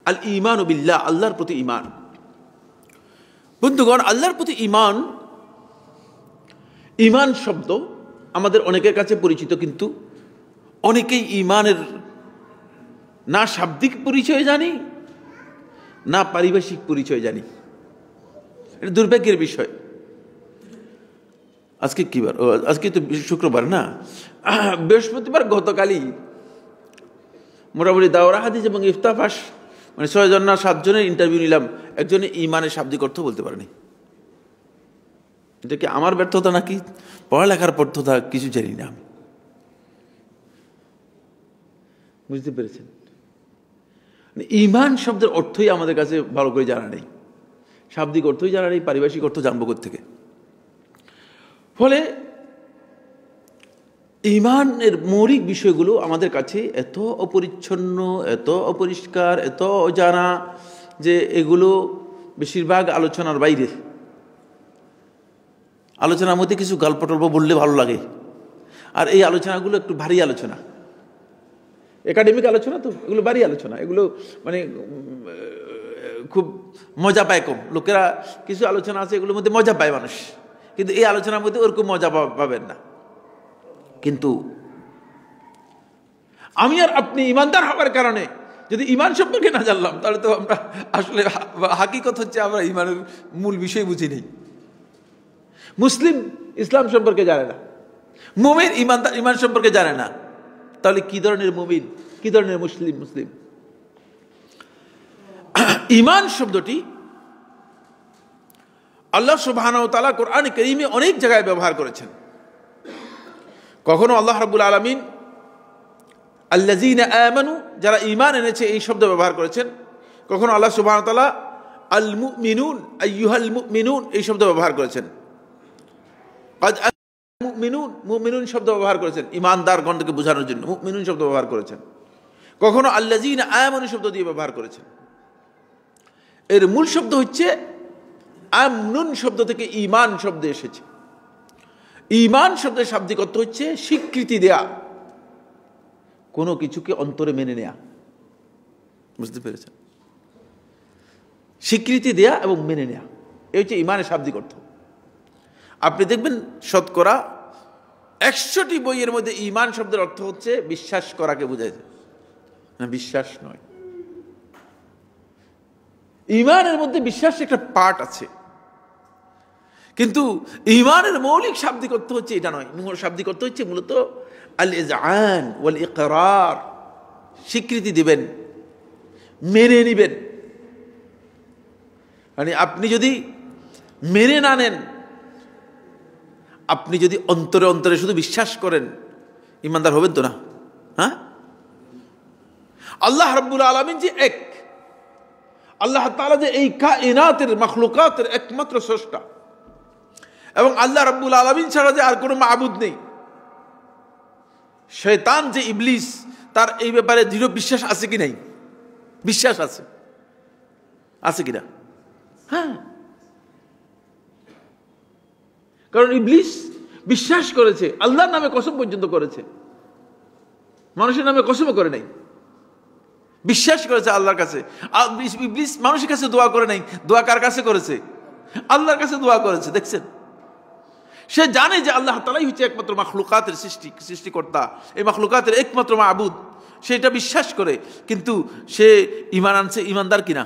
আল ঈমানু বিল্লাহ, আল্লাহর প্রতি ঈমান। বন্ধুগণ, আল্লাহর প্রতি ঈমান, ঈমান শব্দ আমাদের অনেকের কাছে পরিচিত, কিন্তু অনেকেই ঈমানের না শাব্দিক পরিচয় জানি, না পারিভাষিক পরিচয় জানি। এটা দুর্ভাগ্যের বিষয়। আজকে কি বার? আজকে তো শুক্রবার না, বৃহস্পতিবার গতকালই মোটামুটি দাওরা হাদিস এবং ইফতাফাস মানে 6 জন না 7 জনের ইন্টারভিউ নিলাম, একজনে ঈমানের শাব্দিক অর্থ বলতে পারেনি। এটা কি আমার ব্যর্থতা নাকি পড়ালেখার ব্যর্থতা কিছু জানি না আমি। বুঝতে পেরেছেন? ঈমান শব্দের অর্থই আমাদের কাছে ভালো করে জানা নেই, শাব্দিক অর্থই জানা নেই, পারিভাষিক অর্থ জানবো কোত্থেকে? ফলে ঈমানের মৌলিক বিষয়গুলো আমাদের কাছে এত অপরিচ্ছন্ন, এত অপরিষ্কার, এত অজানা যে এগুলো বেশিরভাগ আলোচনার বাইরে। আলোচনার মধ্যে কিছু গল্প টল্প বললে ভালো লাগে, আর এই আলোচনাগুলো একটু ভারী আলোচনা, একাডেমিক আলোচনা, তো এগুলো ভারী আলোচনা, এগুলো মানে খুব মজা পায় কম লোকেরা। কিছু আলোচনা আছে এগুলোর মধ্যে মজা পায় মানুষ, কিন্তু এই আলোচনার মধ্যে ওরকম মজা পাবেন না। কিন্তু আমি আর আপনি ইমানদার হওয়ার কারণে যদি ঈমান সম্পর্কে না জানলাম, তাহলে তো আমরা আসলে হাকিকত হচ্ছে আমরা ঈমানের মূল বিষয় বুঝি নেই। মুসলিম ইসলাম সম্পর্কে জানে না, মুমিন ঈমানদার ঈমান সম্পর্কে জানে না, তাহলে কি ধরনের মুমিন, কি ধরনের মুসলিম? মুসলিম ঈমান শব্দটি আল্লাহ সুবহানাহু ওয়া তাআলা কোরআনে কারীমে অনেক জায়গায় ব্যবহার করেছেন। কখনো আল্লাহ রাব্বুল আলামিন আল্লাযীনা আমানু, যারা ঈমান এনেছে, এই শব্দ ব্যবহার করেছেন। কখনো আল্লাহ সুবহানাহু ওয়া তাআলা আল মুমিনুন, আইয়ুহাল মুমিনুন, এই শব্দ ব্যবহার করেছেন। কাদ মুমিনুন, মুমিনুন শব্দ ব্যবহার করেছেন ঈমানদারগণকে বোঝানোর জন্য, মুমিনুন শব্দ ব্যবহার করেছেন। কখনো আল্লাযীনা আমানু শব্দ দিয়ে ব্যবহার করেছেন। এর মূল শব্দ হচ্ছে আমনুন শব্দ থেকে ঈমান শব্দ এসেছে। ঈমান শব্দের শাব্দিক অর্থ হচ্ছে স্বীকৃতি দেয়া, কোনো কিছুকে অন্তরে মেনে নেয়া। বুঝতে পেরেছেন? স্বীকৃতি দেয়া এবং মেনে নেয়া, এই হচ্ছে ঈমানের শাব্দিক অর্থ। আপনি দেখবেন শতকরা 100টি বইয়ের মধ্যে ঈমান শব্দের অর্থ হচ্ছে বিশ্বাস করাকে বোঝায়, না বিশ্বাস নয়। ঈমানের মধ্যে বিশ্বাসের একটা পার্ট আছে, কিন্তু ঈমানের মৌলিক শাব্দিক অর্থ হচ্ছে এটা নয়। শাব্দিক অর্থ হচ্ছে মূলত আল ইযআন ওয়াল ইকরার, স্বীকৃতি দিবেন, মেনে নিবেন। মানে আপনি যদি মেনে না নেন, আপনি যদি অন্তরে অন্তরে শুধু বিশ্বাস করেন, ঈমানদার হবেন তো না? হ্যাঁ, আল্লাহ রাব্বুল আলামিন যে এক, আল্লাহ তাআলা যে এই কায়নাতের মাখলুকাতের একমাত্র স্রষ্টা, এবং আল্লাহ রাব্বুল আলামিন ছাড়া যে আর কোনো মাবুদ নেই। শয়তান যে ইবলিস, তার এই ব্যাপারে দৃঢ় বিশ্বাস আছে কি নাই? বিশ্বাস আছে, আছে কিনা? হ্যাঁ, কারণ ইবলিস বিশ্বাস করেছে, আল্লাহর নামে কসম পর্যন্ত করেছে, মানুষের নামে কসমও করে নাই, বিশ্বাস করেছে আল্লাহর কাছে। ইবলিস মানুষের কাছে দোয়া করে নাই, দোয়া কার কাছে করেছে? আল্লাহর কাছে দোয়া করেছে। দেখছেন, সে জানে যে আল্লাহ তাআলাই হচ্ছে একমাত্র মাখলুকাতের সৃষ্টিকর্তা, এই মাখলুকাতের একমাত্র মাবুদ, সেটা বিশ্বাস করে। কিন্তু সে ঈমান আনছে, ঈমানদার কিনা?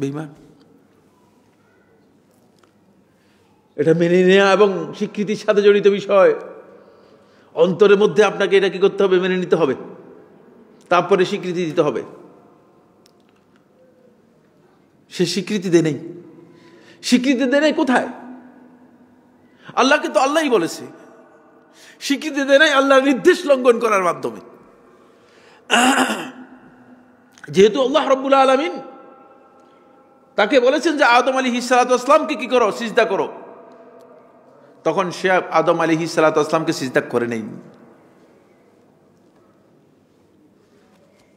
বেঈমান। এটা মেনে নেওয়া এবং স্বীকৃতির সাথে জড়িত বিষয়। অন্তরের মধ্যে আপনাকে এটা কি করতে হবে? মেনে নিতে হবে, তারপরে স্বীকৃতি দিতে হবে। সে স্বীকৃতি দেয় নাই। স্বীকৃতি দেয় নাই কোথায়? আল্লাহকে তো আল্লাহই বলেছে। স্বীকৃতি দেয় নাই আল্লাহর নির্দেশ লঙ্ঘন করার মাধ্যমে। যেহেতু আল্লাহ রাব্বুল আলামিন তাকে বলেছেন যে আদম আলাইহিস সালাতু ওয়াস সালামকে কি করো? সিজদা করো। তখন সে আদম আলাইহিস সালাতু ওয়াস সালামকে সিজদা করে নাই।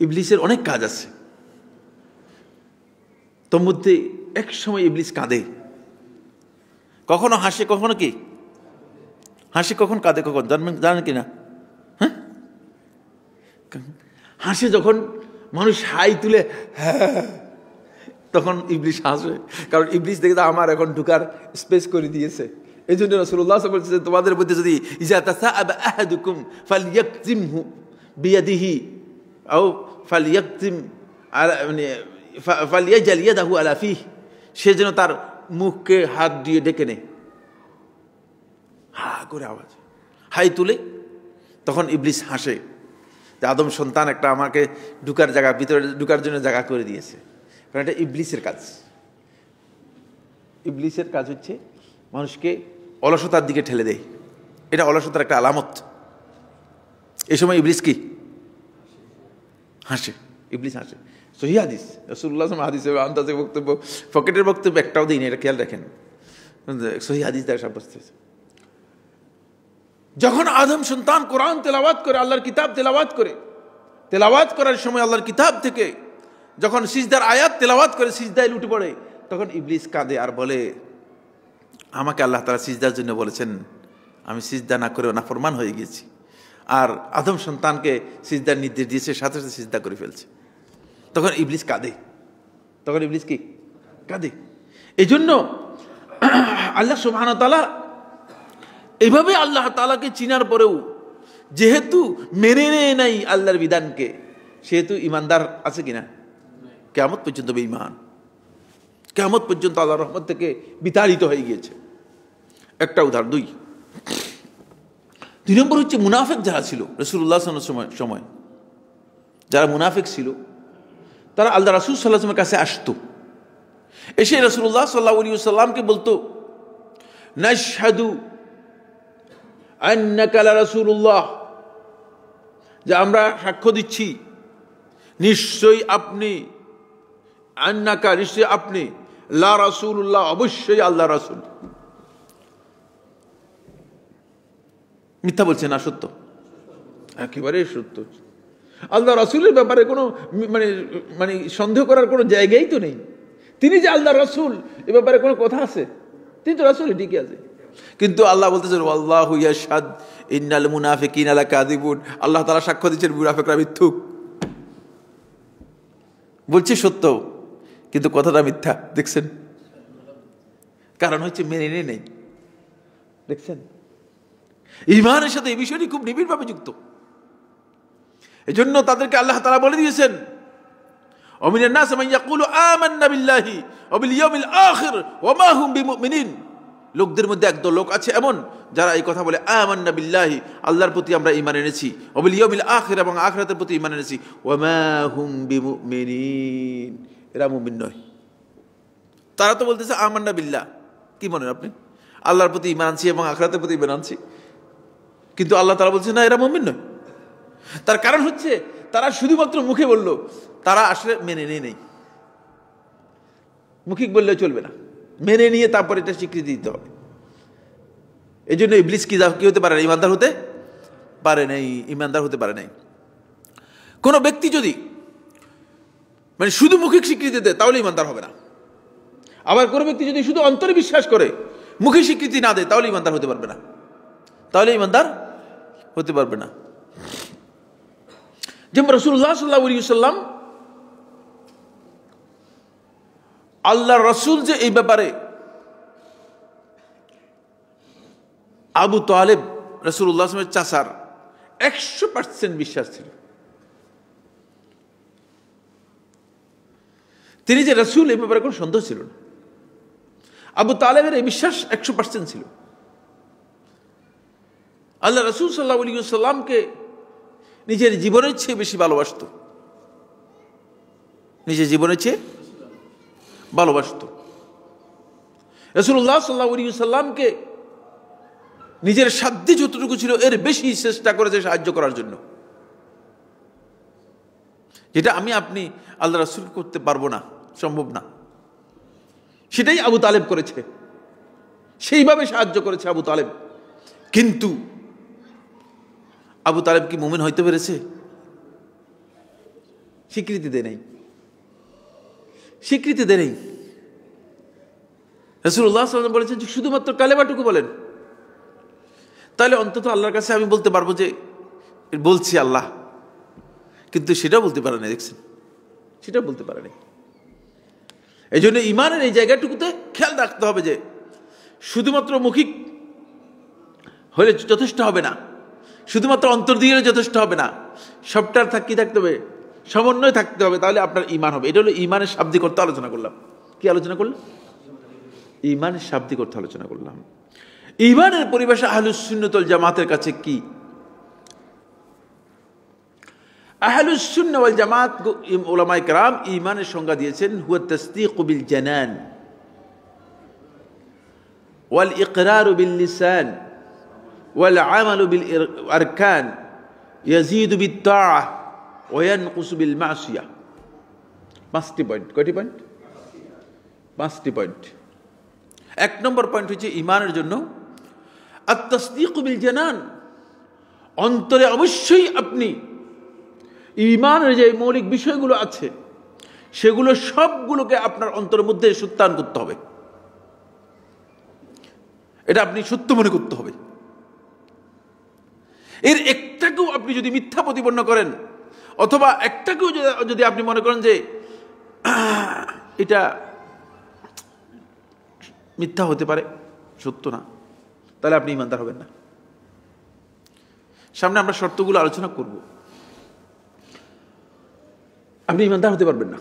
ইবলিসের অনেক কাজ আছে, তোর মধ্যে এক সময় ইবলিস কাঁদে, কখনো হাসে, কখনো কি হাসে, কখন কাঁদে, কখন জানেন কিনা? হ্যাঁ, হাসে যখন মানুষ হাই তুলে হ্যাঁ, তখন ইবলিস হাসে, কারণ ইবলিস দেখে আমার এখন ঢুকার স্পেস করে দিয়েছে। এই জন্য রাসূলুল্লাহ সাল্লাল্লাহু আলাইহি ওয়াসাল্লাম বলছে, তোমাদের মধ্যে যদি ইজা তাসাআবা আহাদুকুম ফালইয়াকজিমহু বিয়াদিহি আও ফালইয়াকজিম আলা মানে ফালইয়াজাল ইয়াদাহু আলা ফিহি, সে যেন তার মুখকে হাত দিয়ে ডেকে নেয়, হা করে আওয়াজ হাই তুলে। তখন ইবলিস হাসে যে আদম সন্তান একটা আমাকে ঢুকার জায়গা, ভিতরে ঢুকার জন্য জায়গা করে দিয়েছে। কারণ এটা ইবলিসের কাজ। ইবলিসের কাজ হচ্ছে মানুষকে অলসতার দিকে ঠেলে দেয়, এটা অলসতার একটা আলামত। এই সময় ইবলিস কি হাসে, ইবলিস হাসে। সহিহ হাদিস, রাসূলুল্লাহ সাল্লাল্লাহু আলাইহি ওয়াসাল্লাম আন্দাজে বক্তব্য, পকেটের বক্তব্য একটাও দিইনি, এটা খেয়াল রাখেন, সহিহ হাদিস দ্বারা সাব্যস্ত হয়েছে। যখন আদম সন্তান কোরআন তেলাওয়াত করে, আল্লাহর কিতাব তেলাওয়াত করার সময় আল্লাহর কিতাব থেকে যখন সিজদার আয়াত তেলাওয়াত করে সিজদায় লুটে পড়ে, তখন ইবলিস কাঁদে আর বলে, আমাকে আল্লাহ তাআলা সিজদার জন্য বলেছেন, আমি সিজদা না করে নাফরমান হয়ে গেছি। আর আদম সন্তানকে সিজদার নির্দেশ দিয়েছে, সাথে সাথে সিজদা করে ফেলছে। তখন ইবলিস কাঁদে, তখন ইবলিস কি কাঁদে। এই জন্য আল্লাহ সুবহানাহু ওয়া তাআলা এইভাবে আল্লাহ তাআলাকে চিনার পরেও যেহেতু মেনে নেয় নাই আল্লাহর বিধানকে, সেহেতু ইমানদার আছে কিনা? কিয়ামত পর্যন্ত বেঈমান, কিয়ামত পর্যন্ত আল্লাহর রহমত থেকে বিতাড়িত হয়ে গিয়েছে। একটা উদাহরণ। দুই নম্বর হচ্ছে মুনাফিক যারা ছিল রাসূলুল্লাহ সাল্লাল্লাহু আলাইহি ওয়াসাল্লামের সময়, যারা মুনাফিক ছিল তারা আল্লাহ রাসূল সাল্লাল্লাহু আলাইহি ওয়াসাল্লামের কাছে আসতো, এসে রাসূলুল্লাহ সাল্লাল্লাহু আলাইহি ওয়াসাল্লামকে বলতো, নাশহাদু আন্নাকা লা রাসূলুল্লাহ, যে আমরা সাক্ষ্য দিচ্ছি নিশ্চয়ই আপনি, আন্নাকা নিশ্চয়ই আপনি, লা রাসূলুল্লাহ অবশ্যই আল্লাহ রাসূল। মিথ্যা বলছে না সত্য? একেবারে সত্য। আল্লাহ রাসূলের ব্যাপারে কোনো মানে সন্দেহ করার কোনো জায়গাই তো নেই। তিনি যে আল্লাহ রাসূল এ ব্যাপারে কোনো কথা আছে? তিনি তো রাসূলই, ঠিকই আছে। কিন্তু আল্লাহ বলতেছেন আল্লাহু ইয়াশহাদ ইন্নাল মুনাফিকিনা লাকাযিবুন, আল্লাহ তাআলা সাক্ষ্য দিচ্ছেন মুনাফিকরা মিথ্যুক। বলছে সত্য কিন্তু কথাটা মিথ্যা। দেখছেন, কারণ হচ্ছে মেনে নেই। দেখছেন, ঈমানের সাথে এই বিষয়টি খুব নিবিড়ভাবে যুক্ত। এজন্য তাদেরকে আল্লাহ তাআলা বলে দিয়েছেন, ওয়ামিনান নাস মান ইয়াকুলু আমান্না বিল্লাহি ওয়া বিল ইয়াউমিল আখির ওয়া মা হুম বিমুমিনিন। লোকদের মধ্যে একদল লোক আছে এমন যারা এই কথা বলে, আমান্না বিল্লাহি, আল্লাহর প্রতি আমরা ঈমান এনেছি, ওয়া বিল ইয়াউমিল আখির, এবং আখিরাতের প্রতি ঈমান এনেছি, ওয়া মা হুম বিমুমিনিন, এরা মুমিন নয়। তারা তো বলতেছে আমান্না বিল্লাহ, কি মনে আপনি? আল্লাহর প্রতি ঈমান আনছি এবং আখিরাতের প্রতি ঈমান আনছি, কিন্তু আল্লাহ তাআলা বলছেন না, এরা মুমিন নয়। তার কারণ হচ্ছে তারা শুধুমাত্র মুখে বলল, তারা আসলে মেনে নেই। মুখিক বললে চলবে না, মেনে নিয়ে তারপর এটা স্বীকৃতি দিতে হবে। এই জন্য ইবলিস কি হতে পারে না? ইমানদার হতে পারে নাই, ইমানদার হতে পারে নাই। কোনো ব্যক্তি যদি মানে শুধু মুখিক স্বীকৃতি দেয় তাহলে ইমানদার হবে না। আবার কোনো ব্যক্তি যদি শুধু অন্তরে বিশ্বাস করে, মুখে স্বীকৃতি না দেয়, তাহলে ইমানদার হতে পারবে না, তাহলে ইমানদার হতে পারবে না। যেমন রাসূলুল্লাহ সাল্লাল্লাহু আলাইহি ওয়াসাল্লাম, আল্লাহর রাসূল যে এই ব্যাপারে আবু তালেব রাসূলুল্লাহ সাল্লাল্লাহু আলাইহি ওয়াসাল্লামের চাচার 100% বিশ্বাস ছিল। তিনি যে রাসূল এই ব্যাপারে কোনো সন্দেহ ছিল না। আবু তালেবের এই বিশ্বাস 100% ছিল। আল্লাহ রাসূল সাল্লাল্লাহু আলাইহি ওয়াসাল্লামকে নিজের জীবনের চেয়ে বেশি ভালোবাসত, নিজের জীবনের চেয়ে ভালোবাসত। রাসূলুল্লাহ সাল্লাল্লাহু আলাইহি ওয়াসাল্লামকে নিজের সাধ্যে যতটুকু ছিল এর বেশি চেষ্টা করেছে সাহায্য করার জন্য, যেটা আমি আপনি আল্লাহ রাসূল করতে পারবো না, সম্ভব না। সেটাই আবু তালেব করেছে, সেইভাবে সাহায্য করেছে আবু তালেব। কিন্তু আবু তালেব কি মুমিন হইতে পেরেছে? স্বীকৃতি দেয় নাই, স্বীকৃতি দেয় নাই। রাসূলুল্লাহ সাল্লাল্লাহু আলাইহি ওয়াসাল্লাম বলেছেন যে শুধুমাত্র কালেমাটুকু বলেন, তাহলে অন্তত আল্লাহর কাছে আমি বলতে পারবো যে বলছি আল্লাহ। কিন্তু সেটা বলতে পারে না, দেখছেন, সেটা বলতে পারে না। এই জন্য ইমানের এই জায়গাটুকুতে খেয়াল রাখতে হবে যে শুধুমাত্র মৌখিক হলে যথেষ্ট হবে না, শুধুমাত্র অন্তর দিয়ে যথেষ্ট হবে না, সবটার কি থাকতে হবে, সমন্বয় থাকতে হবে, তাহলে আপনার ইমান হবে। এটা হলো ইমানের শাব্দিক অর্থ আলোচনা করলাম। কি আলোচনা করলাম? ইমানের শাব্দিক অর্থ আলোচনা করলাম। ইমানের পরিভাষা আহলুস সুন্নাত ওয়াল জামাতের কাছে কি? আহলুস সুন্নাহ ওয়াল জামাত উলামায়ে কেরাম ইমানের সংজ্ঞা দিয়েছেন, হুয়া তাসদীকু বিল জানান ওয়াল ইকরারু বিল লিসান ওয়াল আমালু বিল আরকান ইয়াজিদু বিত তাআহ ওয়া ইয়ানকুসু বিল মাসিয়াহ। 5টি পয়েন্ট। কয়টি পয়েন্ট? 5টি পয়েন্ট। 1 নম্বর পয়েন্ট হচ্ছে ইমানের জন্য আত-তাসদীকু বিল জানান, অন্তরে অবশ্যই আপনি ইমানের যে মৌলিক বিষয়গুলো আছে সেগুলো সবগুলোকে আপনার অন্তরের মধ্যে সত্যায়ন করতে হবে। এটা আপনি সত্য মনে করতে হবে। এর একটাকেও আপনি যদি মিথ্যা প্রতিপন্ন করেন, অথবা একটাকেও যদি আপনি মনে করেন যে এটা মিথ্যা হতে পারে, সত্য না, তাহলে আপনি ইমানদার হবেন না। সামনে আমরা শর্তগুলো আলোচনা করব, আপনি ইমানদার হতে পারবেন না।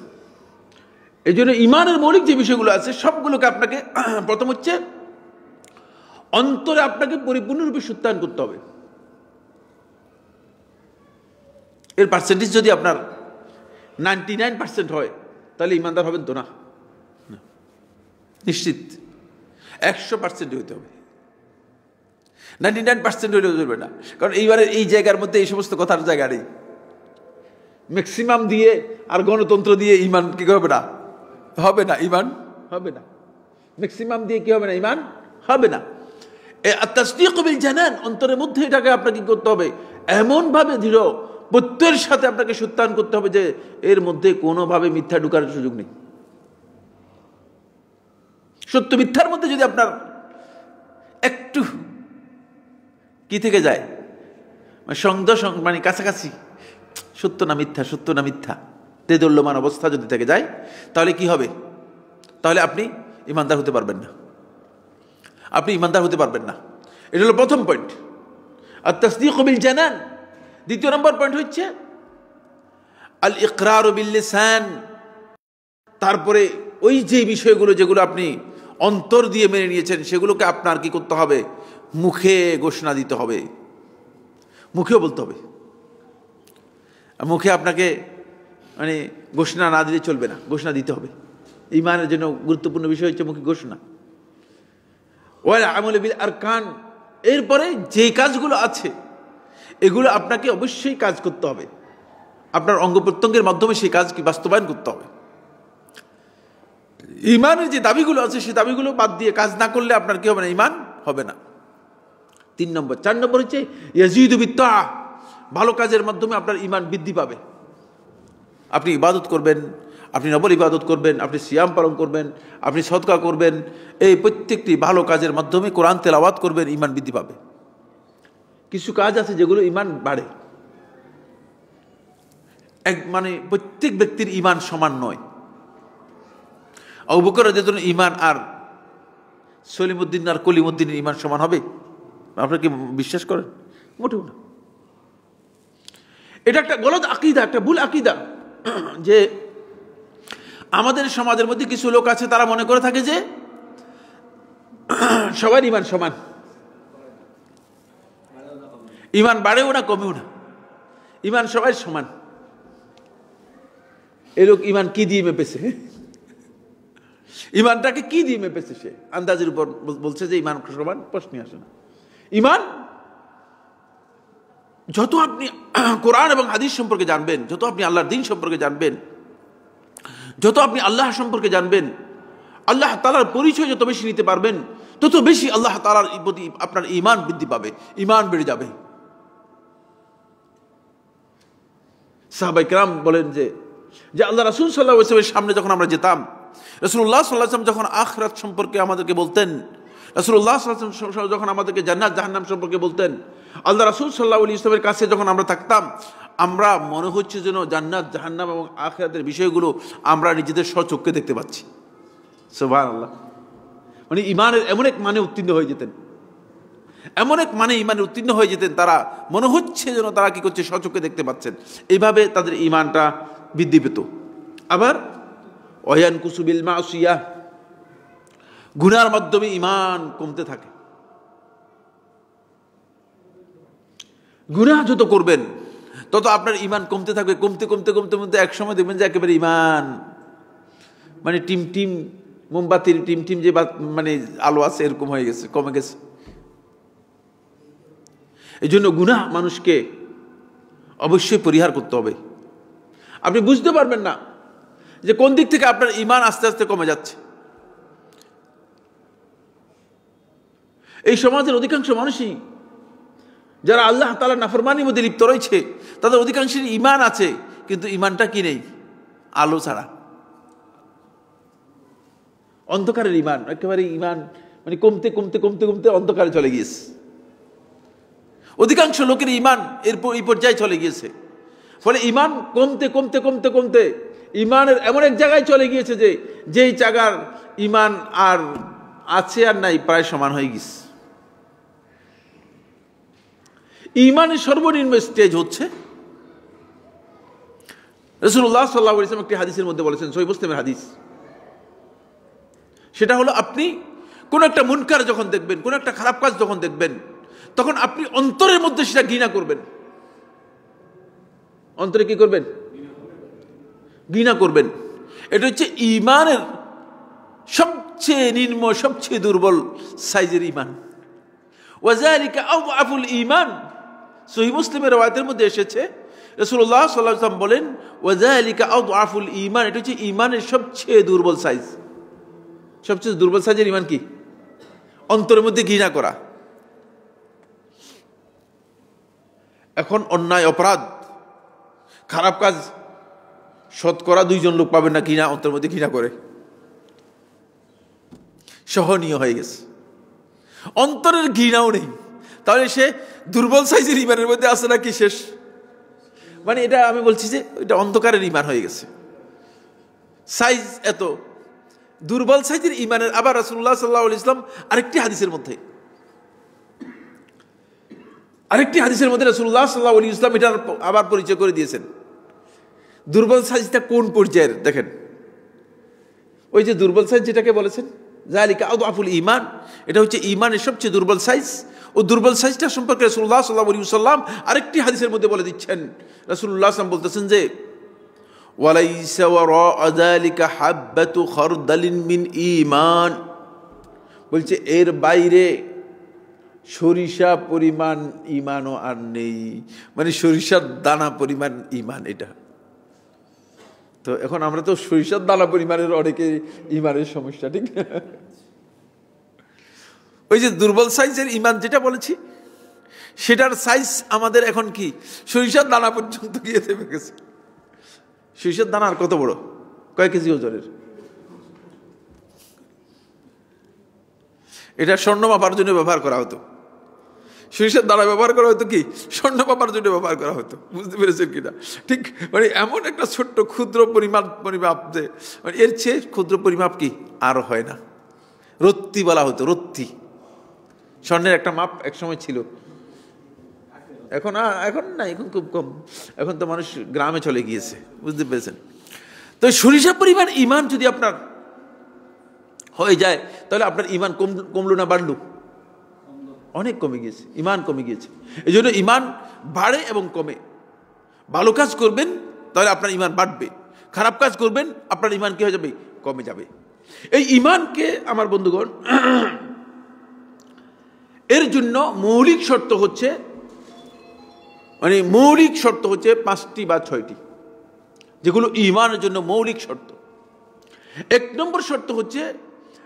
এই জন্য ইমানের মৌলিক যে বিষয়গুলো আছে সবগুলোকে আপনাকে প্রথম হচ্ছে অন্তরে আপনাকে পরিপূর্ণরূপে সত্যায়ন করতে হবে। এর পার্সেন্টেজ যদি আপনার 99% হয় তাহলে ইমানদার হবেন তো না, নিশ্চিত 100% হইতে হবে। 99% হইলেও চলবে না, কারণ এইবারে এই জায়গার মধ্যে এই সমস্ত কথার জায়গা নেই। ম্যাক্সিমাম দিয়ে আর গণতন্ত্র দিয়ে ইমান কি হবে না? হবে না, ইমান হবে না। ম্যাক্সিমাম দিয়ে কি হবে না? ইমান হবে না। তাসদীকু বিল জানান, অন্তরের মধ্যে এটাকে আপনাকে করতে হবে এমন ভাবে দৃঢ় প্রত্যয়ের সাথে আপনাকে সত্যায়ন করতে হবে যে এর মধ্যে কোনোভাবে মিথ্যা ঢুকার সুযোগ নেই। সত্য মিথ্যার মধ্যে যদি আপনার একটু কি থেকে যায়, মানে কাছাকাছি, সত্য না মিথ্যা, সত্য না মিথ্যা, তেদল্যমান অবস্থা যদি থেকে যায়, তাহলে কি হবে? তাহলে আপনি ইমানদার হতে পারবেন না, আপনি ইমানদার হতে পারবেন না। এটা হলো প্রথম পয়েন্ট, আত-তাসদীকু বিল জানান। দ্বিতীয় নম্বর পয়েন্ট হচ্ছে আল ইকরারু বিল লিসান। তারপরে ওই যে বিষয়গুলো যেগুলো আপনি অন্তর দিয়ে মেনে নিয়েছেন সেগুলোকে আপনার কি করতে হবে? মুখে ঘোষণা দিতে হবে, মুখেও বলতে হবে। মুখে আপনাকে মানে ঘোষণা না দিলে চলবে না, ঘোষণা দিতে হবে। ইমানের জন্য গুরুত্বপূর্ণ বিষয় হচ্ছে মুখে ঘোষণা। ওয়াল আমালু বিল আরকান, এরপরে যে কাজগুলো আছে এগুলো আপনাকে অবশ্যই কাজ করতে হবে, আপনার অঙ্গ প্রত্যঙ্গের মাধ্যমে সেই কাজ কি বাস্তবায়ন করতে হবে। ইমানের যে দাবিগুলো আছে সেই দাবিগুলো বাদ দিয়ে কাজ না করলে আপনার কি হবে না? ইমান হবে না। 3 নম্বর। 4 নম্বর হচ্ছে ইয়াজিদু বিত তাআহ, ভালো কাজের মাধ্যমে আপনার ইমান বৃদ্ধি পাবে। আপনি ইবাদত করবেন, আপনি নফল ইবাদত করবেন, আপনি সিয়াম পালন করবেন, আপনি সদকা করবেন, এই প্রত্যেকটি ভালো কাজের মাধ্যমে কোরআন তেলাওয়াত করবেন, ইমান বৃদ্ধি পাবে। কিছু কাজ আছে যেগুলো ইমান বাড়ে, মানে প্রত্যেক ব্যক্তির ইমান সমান নয়। আবু বকর রাদিয়াল্লাহু আনহু ইমান আর সলিমউদ্দিন আর কলিমউদ্দিনের ইমান সমান হবে? আপনারা কি বিশ্বাস করেন? মোটেও না। এটা একটা গলদ আকীদা, একটা ভুল আকীদা, যে আমাদের সমাজের মধ্যে কিছু লোক আছে তারা মনে করে থাকে যে সবার ইমান সমান, ইমান বাড়েও না কমেও না, ইমান সবাই সমান। এই লোক ইমান কি দিয়ে মেপেছে? ইমানটাকে কি দিয়ে মেপেছে? সে আন্দাজের উপর বলছে যে ইমান সমান, প্রশ্নই আসে না। ইমান যত আপনি কোরআন এবং হাদিস সম্পর্কে জানবেন, যত আপনি আল্লাহর দ্বীন সম্পর্কে জানবেন, যত আপনি আল্লাহ সম্পর্কে জানবেন, আল্লাহ তাআলার পরিচয় যত বেশি নিতে পারবেন, তত বেশি আল্লাহ তাআলার প্রতি আপনার ঈমান বৃদ্ধি পাবে, ঈমান বেড়ে যাবে। সাহাবায়ে কেরাম বলেন যে আল্লাহ রাসূল সাল্লাল্লাহু আলাইহি ওয়াসাল্লামের সামনে যখন আমরা যেতাম, রাসূলুল্লাহ সাল্লাল্লাহু আলাইহি ওয়াসাল্লাম যখন আখিরাত সম্পর্কে আমাদেরকে বলতেন, রাসূলুল্লাহ সাল্লাল্লাহু আলাইহি ওয়াসাল্লাম যখন আমাদেরকে জান্নাত জাহান্নাম সম্পর্কে বলতেন, আল্লাহ রাসূল সাল্লাল্লাহু আলাইহি ওয়াসাল্লামের কাছে যখন আমরা থাকতাম, আমরা মনে হচ্ছে যেন জান্নাত জাহান্নাম এবং আখিরাতের বিষয়গুলো আমরা নিজেদের স্বচক্ষে দেখতে পাচ্ছি। সুবহানাল্লাহ। মানে ইমানের এমন এক মানে উত্তীর্ণ হয়ে যেতেন, এমন এক মানে ইমানে উত্তীর্ণ হয়ে যেতেন, তারা মনে হচ্ছে যেন তারা কি করছে, স্বচক্ষে দেখতে পাচ্ছেন। এইভাবে তাদের ইমানটা বৃদ্ধি পেত। আবার ওয়ায়ানকুসু বিল মাসিয়াহ, গুনার মাধ্যমে ইমান কমতে থাকে। গুনাহ যত করবেন তত আপনার ইমান কমতে থাকবে, কমতে কমতে কমতে কমতে এক সময় দেখবেন যে একেবারে ইমান মানে টিম টিম মোমবাতির টিম টিম যে মানে আলো আছে এরকম হয়ে গেছে, কমে গেছে। এই জন্য গুনাহ মানুষকে অবশ্যই পরিহার করতে হবে। আপনি বুঝতে পারবেন না যে কোন দিক থেকে আপনার ইমান আস্তে আস্তে কমে যাচ্ছে। এই সমাজের অধিকাংশ মানুষই যারা আল্লাহ তাআলার নাফরমানির মধ্যে লিপ্ত রয়েছে, তাদের অধিকাংশের ইমান আছে, কিন্তু ইমানটা কি নেই, আলো ছাড়া, অন্ধকারের ইমান। একেবারে ইমান মানে কমতে কমতে কমতে কমতে অন্ধকারে চলে গিয়েছে। অধিকাংশ লোকের ইমান এই পর্যায়ে চলে গিয়েছে। ফলে ইমান কমতে কমতে কমতে কমতে ইমানের এমন এক জায়গায় চলে গিয়েছে যে যেই জায়গার ইমান আর আছে আর নাই প্রায় সমান হয়ে গেছে। ইমানের সর্বনিম্ন স্টেজ হচ্ছে, রাসূলুল্লাহ সাল্লাল্লাহু আলাইহি ওয়াসাল্লাম একটি হাদিসের মধ্যে বলেছেন, সহিহ মুসলিমের হাদিস, সেটা হলো আপনি কোন একটা মুনকার যখন দেখবেন, কোন একটা খারাপ কাজ যখন দেখবেন, তখন আপনি অন্তরের মধ্যে সেটা ঘৃণা করবেন। অন্তরে কি করবেন? ঘৃণা করবেন। এটা হচ্ছে ইমানের সবচেয়ে নিম্ন, সবচেয়ে দুর্বল সাইজের ইমান। ওয়াযালিকা আযআফুল ঈমান। সহিহ মুসলিমের রওয়ায়াতের মধ্যে এসেছে, রাসূলুল্লাহ সাল্লাল্লাহু আলাইহি ওয়াসাল্লাম বলেন, ওয়াযালিকা আযআফুল ঈমান। এটা হচ্ছে ইমানের সবচেয়ে দুর্বল সাইজ। সবচেয়ে দুর্বল সাইজের ইমান কি? অন্তরের মধ্যে ঘৃণা করা। এখন অন্যায়, অপরাধ, খারাপ কাজ শতকরা 2 জন লোক পাবেন না ঘৃণা, অন্তরের মধ্যে ঘৃণা করে, সহনীয় হয়ে গেছে। অন্তরের ঘৃণাও নেই, তাহলে সে দুর্বল সাইজের ইমানের মধ্যে আছে নাকি শেষ। মানে এটা আমি বলছি যে এটা অন্ধকারের ইমান হয়ে গেছে। সাইজ এত দুর্বল সাইজের ইমানের। আবার রাসূলুল্লাহ সাল্লাল্লাহু আলাইহি ওয়াসাল্লাম আরেকটি হাদিসের মধ্যে রাসূলুল্লাহ সাল্লাল্লাহু আলাইহি ওয়াসাল্লাম এটার আবার পরিচয় করে দিয়েছেন। দুর্বল সাইজটা কোন পর্যায়ের দেখেন, ওই যে দুর্বল সাইজ যেটাকে বলেছেন যালিকা আযআফুল ঈমান, এটা হচ্ছে ঈমানের সবচেয়ে দুর্বল সাইজ। ও দুর্বল সাইজটা সম্পর্কে রাসূলুল্লাহ সাল্লাল্লাহু আলাইহি ওয়াসাল্লাম আরেকটি হাদিসের মধ্যে বলে দিচ্ছেন। রাসূলুল্লাহ সাল্লাল্লাহু আলাইহি ওয়াসাল্লাম বলতেছেন যে ওয়ালাইসা ওয়ারাআ যালিকা হাববাতু খারদালিন মিন ঈমান, বলছে এর বাইরে সরিষা পরিমাণ ঈমানও আর নেই। মানে সরিষার দানা পরিমাণ ঈমান এটা। তো এখন আমরা তো সরিষার দানা পরিমাণের অনেকে ঈমানের সমস্যা, ঠিক না? ওই যে দুর্বল সাইজের ঈমান যেটা বলেছি, সেটার সাইজ আমাদের এখন কি সরিষার দানা পর্যন্ত গিয়ে থেমে গেছে। সরিষার দানা আর কত বড়, কয়েক কেজি ওজনের। এটা স্বর্ণ মাপার জন্য ব্যবহার করা হতো। সরিষার দানা ব্যবহার করা হতো কি স্বর্ণ মাপার জন্য ব্যবহার করা হতো। বুঝতে পেরেছেন কিনা? ঠিক মানে এমন একটা ছোট্ট ক্ষুদ্র পরিমাপ যে মানে এর চেয়ে ক্ষুদ্র পরিমাপ কি আর হয় না। রত্তি বলা হতো, রত্তি। স্বর্ণের একটা মাপ এক সময় ছিল, এখন না, এখন খুব কম। এখন তো মানুষ গ্রামে চলে গিয়েছে। বুঝতে পেরেছেন? তো সরিষা পরিমাণ ঈমান যদি আপনার হয়ে যায়, তাহলে আপনার ঈমান কমলো না বাড়লো? অনেক কমে গিয়েছে, ঈমান কমে গিয়েছে। এই জন্য ঈমান বাড়ে এবং কমে। ভালো কাজ করবেন তাহলে আপনার ঈমান বাড়বে, খারাপ কাজ করবেন আপনার ঈমান কি হয়ে যাবে? কমে যাবে। এই ঈমানকে আমার বন্ধুগণ, এর জন্য মৌলিক শর্ত হচ্ছে 5টি বা 6টি, যেগুলো ঈমানের জন্য মৌলিক শর্ত। 1 নম্বর শর্ত হচ্ছে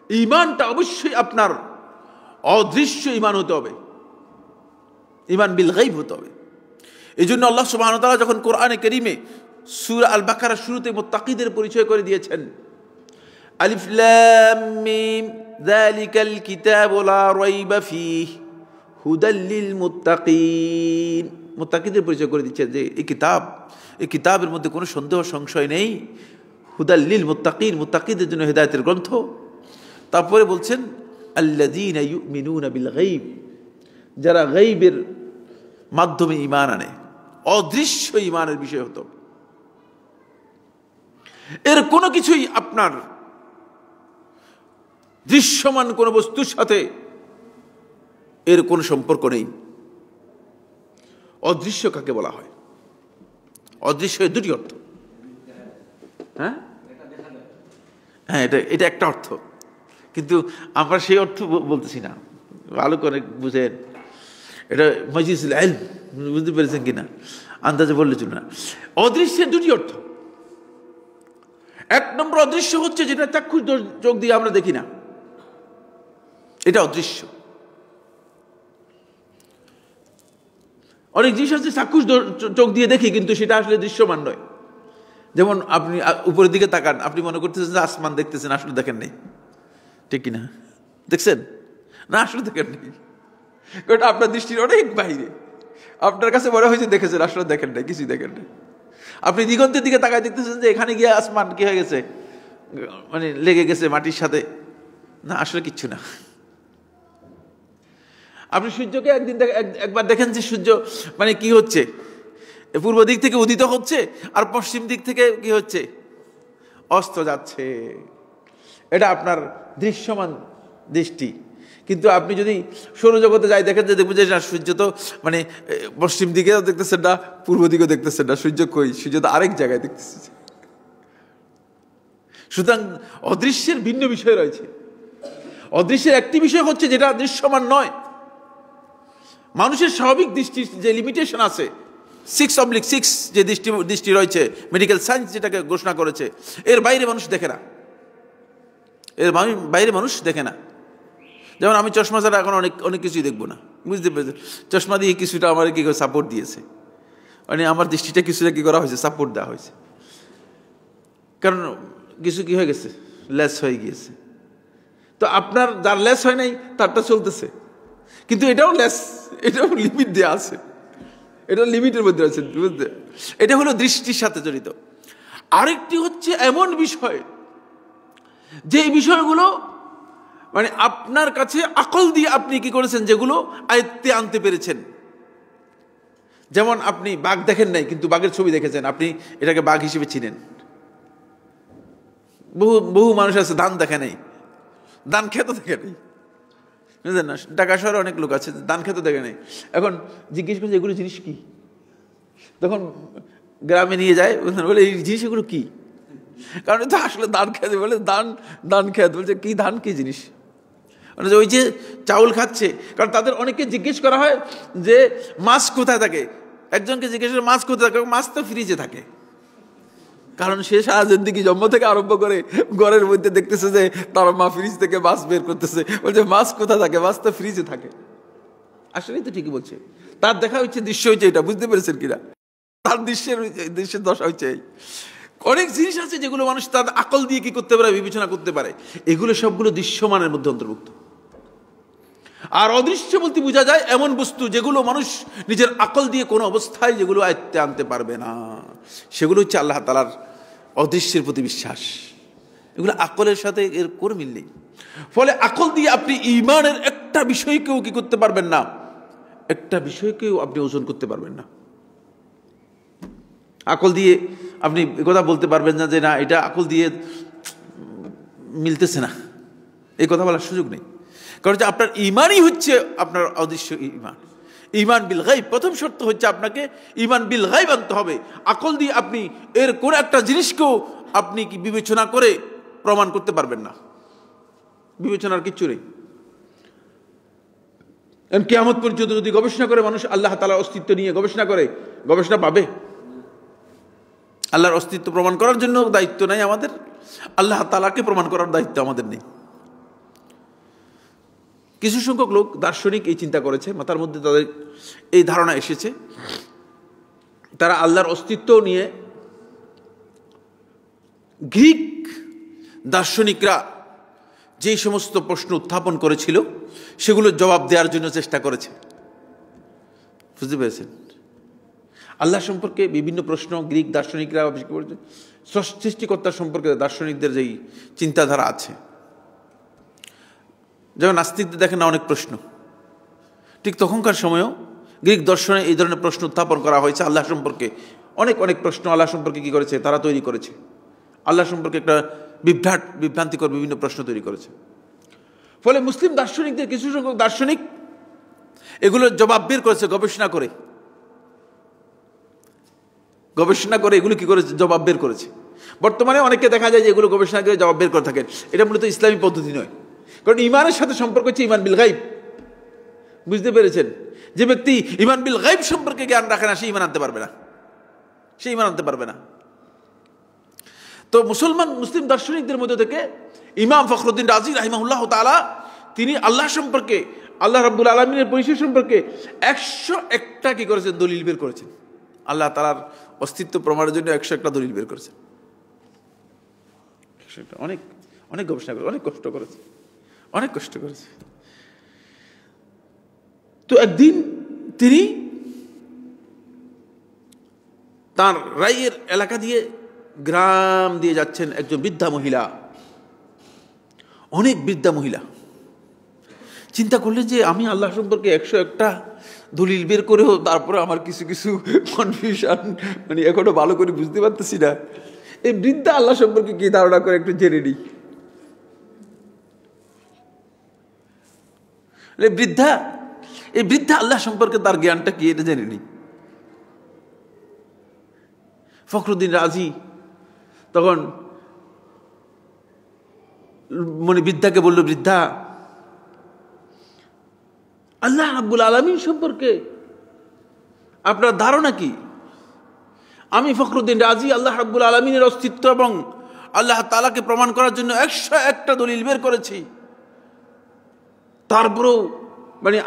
ঈমানটা অবশ্যই আপনার অদৃশ্য ঈমান হতে হবে, ঈমান বিল গায়ব হতে হবে। এই জন্য আল্লাহ সুবহানাহু ওয়া তাআলা যখন কোরআনে কারীমে সূরা আল বাকারার শুরুতে মুত্তাকিদের পরিচয় করে দিয়েছেন, আলিফ লাম মিম যালিকাল কিতাবু লা রাইবা ফীহি হুদাল লিল মুত্তাকিন, মুত্তাকিদের পরিচয় করে দিচ্ছেন যে এই কিতাবের মধ্যে কোনো সন্দেহ সংশয় নেই, হুদাল লিল মুত্তাকিন, মুত্তাকিদের জন্য হেদায়েতের গ্রন্থ। তারপরে বলছেন আল্লাযীনা ইউমিনুনা বিল গায়ব, যারা গায়বের মাধ্যমে ঈমান আনে, অদৃশ্য ঈমানের বিষয় হতো। এর কোনো কিছুই আপনার দৃশ্যমান কোনো বস্তুর সাথে এর কোনো সম্পর্ক নেই। অদৃশ্য কাকে বলা হয়? অদৃশ্য এর দুটি অর্থ। হ্যাঁ, এটা একটা অর্থ, কিন্তু আমরা সেই অর্থ বলতেছি না, ভালো করে বুঝেন। এটা মজলিসুল ইলম, বুঝতে পেরেছেন কিনা? আন্দাজে বললে চলবে না। অদৃশ্যের দুটি অর্থ। এক নম্বর অদৃশ্য হচ্ছে যেটা চাক্ষুষ চোখ দিয়ে আমরা দেখি না, এটা অদৃশ্য। অনেক জিনিস আছে চাক্ষুষ চোখ দিয়ে দেখি, কিন্তু সেটা আসলে দৃশ্যমান নয়। যেমন আপনি উপরের দিকে তাকান, আপনি মনে করতেছেন যে আসমান দেখতেছেন, আসলে দেখেন নেই, ঠিক কিনা? দেখছেন না? আসলে দেখেন নেই, কারণ আপনার দৃষ্টির অনেক বাইরে। আপনার কাছে মনে হয়েছে দেখেছেন, আসলে দেখেন নাই, কিছুই দেখেন নাই। আপনি দিগন্তের দিকে তাকায় দেখতেছেন যে এখানে গিয়ে আসমান কি হয়ে গেছে, মানে লেগে গেছে মাটির সাথে, না আসলে কিচ্ছু না। আপনি সূর্যকে একবার দেখেন যে সূর্য মানে কি হচ্ছে, পূর্ব দিক থেকে উদিত হচ্ছে আর পশ্চিম দিক থেকে কি হচ্ছে, অস্ত যাচ্ছে। এটা আপনার দৃশ্যমান দৃষ্টি। কিন্তু আপনি যদি সৌরজগতে যাই দেখেন যে দেখবেন যে সূর্য তো মানে পশ্চিম দিকেও দেখতেছেন না, পূর্ব দিকেও দেখতেছেন না, সূর্য কই, সূর্য তো আরেক জায়গায় দেখতেছে। সুতরাং অদৃশ্যের ভিন্ন বিষয় রয়েছে। অদৃশ্যের একটি বিষয় হচ্ছে যেটা দৃশ্যমান নয়। মানুষের স্বাভাবিক দৃষ্টির যে লিমিটেশন আছে, 6/6 যে দৃষ্টি রয়েছে, মেডিকেল সায়েন্স যেটাকে ঘোষণা করেছে, এর বাইরে মানুষ দেখে না, এর বাইরে মানুষ দেখে না। যেমন আমি চশমা ছাড়া এখন অনেক কিছুই দেখবো না, বুঝতে পেরেছেন? চশমা দিয়ে কিছুটা আমার কি করে সাপোর্ট দিয়েছে, মানে আমার দৃষ্টিটা কিছুটা কি করা হয়েছে, সাপোর্ট দেওয়া হয়েছে। কারণ কিছু কি হয়ে গেছে, লেস হয়ে গিয়েছে। তো আপনার যার লেস হয় নাই তারটা চলতেছে, কিন্তু এটাও লেস, এটাও লিমিট দেওয়া আছে, এটা লিমিটের মধ্যে আছে, বুঝতে? এটা হলো দৃষ্টির সাথে জড়িত। আরেকটি হচ্ছে এমন বিষয় যে বিষয়গুলো মানে আপনার কাছে আকল দিয়ে আপনি কি করেছেন, যেগুলো আয়ত্তে আনতে পেরেছেন। যেমন আপনি বাঘ দেখেন নাই, কিন্তু বাঘের ছবি দেখেছেন, আপনি এটাকে বাঘ হিসেবে চিনেন। বহু মানুষ আছে ধান দেখে নাই, ধান খেতে দেখে নেই, বুঝলেন না? ঢাকা শহরে অনেক লোক আছে ধান খেতে দেখে নেই। এখন জিজ্ঞেস করছে এগুলো জিনিস কি, তখন গ্রামে নিয়ে যায়, বলে এই জিনিস এগুলো কি? কারণ এটা আসলে ধান খেতে, বলে ধান খেতে, বলছে কি ধান, কি জিনিস? মানে ওই যে চাউল খাচ্ছে। কারণ তাদের অনেককে জিজ্ঞেস করা হয় যে মাছ কোথায় থাকে, একজনকে জিজ্ঞেস করে মাছ কোথায় থাকে, মাছ তো ফ্রিজে থাকে। কারণ সে সারা জিন্দেগি জন্ম থেকে আরম্ভ করে ঘরের মধ্যে দেখতেছে যে তার মা ফ্রিজ থেকে মাছ বের করতেছে, বলছে মাছ কোথায় থাকে, মাছ তো ফ্রিজে থাকে। আসলেই তো ঠিকই বলছে, তার দেখা হচ্ছে দৃশ্য হচ্ছে এটা, বুঝতে পেরেছেন কিনা? তার দৃশ্যের দশা হচ্ছে এই। অনেক জিনিস আছে যেগুলো মানুষ তার আকল দিয়ে কি করতে পারে, বিবেচনা করতে পারে, এগুলো সবগুলো দৃশ্যমানের মধ্যে অন্তর্ভুক্ত। আর অদৃশ্য বলতে বোঝা যায় এমন বস্তু যেগুলো মানুষ নিজের আকল দিয়ে কোনো অবস্থায় যেগুলো আয়ত্তে আনতে পারবে না, সেগুলো হচ্ছে আল্লাহ তাআলার অদৃশ্যের প্রতি বিশ্বাস। এগুলো আকলের সাথে এর কোনো মিল নেই। ফলে আকল দিয়ে আপনি ঈমানের একটা বিষয়কেও কি করতে পারবেন না, একটা বিষয়কেও আপনি ওজন করতে পারবেন না। আকল দিয়ে আপনি কথা বলতে পারবেন না যে না এটা আকল দিয়ে মিলতেছে না, এই কথা বলার সুযোগ নেই। কারণ আপনার ঈমানই হচ্ছে আপনার অদৃশ্য ঈমান, ঈমান বিল গায়ব। প্রথম শর্ত হচ্ছে আপনাকে ঈমান বিল গায়ব আনতে হবে। আকল দিয়ে আপনি এর কোন একটা জিনিসকেও আপনি কি বিবেচনা করে প্রমাণ করতে পারবেন না, বিবেচনার কিচ্ছু নেই। কিয়ামত পর্যন্ত যদি গবেষণা করে মানুষ আল্লাহ তাআলার অস্তিত্ব নিয়ে গবেষণা করে, গবেষণা পাবে? আল্লাহর অস্তিত্ব প্রমাণ করার জন্য দায়িত্ব নাই আমাদের, আল্লাহ তাআলাকে প্রমাণ করার দায়িত্ব আমাদের নেই। কিছু সংখ্যক লোক দার্শনিক এই চিন্তা করেছে, মাথার মধ্যে তাদের এই ধারণা এসেছে, তারা আল্লাহর অস্তিত্ব নিয়ে গ্রিক দার্শনিকরা যেই সমস্ত প্রশ্ন উত্থাপন করেছিল সেগুলোর জবাব দেওয়ার জন্য চেষ্টা করেছে। বুঝতে পেরেছেন? আল্লাহ সম্পর্কে বিভিন্ন প্রশ্ন গ্রিক দার্শনিকরা, সৃষ্টিকর্তার সম্পর্কে দার্শনিকদের যেই চিন্তাধারা আছে, যেমন নাস্তিকদের দেখেন না অনেক প্রশ্ন, ঠিক তখনকার সময়েও গ্রিক দর্শনে এই ধরনের প্রশ্ন উত্থাপন করা হয়েছে। আল্লাহ সম্পর্কে অনেক অনেক প্রশ্ন আল্লাহ সম্পর্কে কী করেছে তারা তৈরি করেছে, আল্লাহ সম্পর্কে একটা বিভ্রান্তিকর বিভিন্ন প্রশ্ন তৈরি করেছে। ফলে মুসলিম দার্শনিকদের কিছু সংখ্যক দার্শনিক এগুলোর জবাব বের করেছে গবেষণা করে এগুলো কি করেছে, জবাব বের করেছে। বর্তমানে অনেকে দেখা যায় যে এগুলো গবেষণা করে জবাব বের করে থাকেন। এটা মূলত ইসলামী পদ্ধতি নয়, কারণ ইমানের সাথে সম্পর্ক হচ্ছে ইমান বিল গাইব। বুঝতে পেরেছেন? যে ব্যক্তি ইমান বিল গাইব সম্পর্কে জ্ঞান রাখে না, সে ইমান আনতে পারবে না। তো মুসলিম দার্শনিকদের মধ্যে থেকে ইমাম ফখরুদ্দিন রাজি রাহিমাহুল্লাহ তাআলা তিনি আল্লাহ সম্পর্কে, আল্লাহ রাব্বুল আলামিনের পরিচয় সম্পর্কে 101টা কি করেছেন, দলিল বের করেছেন। আল্লাহ তাআলার অস্তিত্ব প্রমাণের জন্য 101টা দলিল বের করেছেন। অনেক অনেক গবেষণা করে, অনেক কষ্ট করেছে। তো একদিন তিনি তার রায়ের এলাকা দিয়ে, গ্রাম দিয়ে যাচ্ছেন। একজন বৃদ্ধা মহিলা, অনেক বৃদ্ধা মহিলা চিন্তা করলেন যে আমি আল্লাহ সম্পর্কে 101টা দলিল বের করেও তারপরে আমার কিছু কিছু কনফিউশন, মানে এখনো ভালো করে বুঝতে পারতেছি না। এই বৃদ্ধা আল্লাহ সম্পর্কে কি ধারণা করে একটু জেনে নিই। এই বৃদ্ধা আল্লাহ সম্পর্কে তার জ্ঞানটা কি এটা জেনে নিই। ফখরুদ্দিন রাজি তখন বৃদ্ধাকে বলল, বৃদ্ধা, আল্লাহ রাব্বুল আলামিন সম্পর্কে আপনার ধারণা কি? আমি ফখরুদ্দিন রাজি আল্লাহ রাব্বুল আলামিনের অস্তিত্ব এবং আল্লাহ তাআলাকে প্রমাণ করার জন্য 101টা দলিল বের করেছি, তারপরেও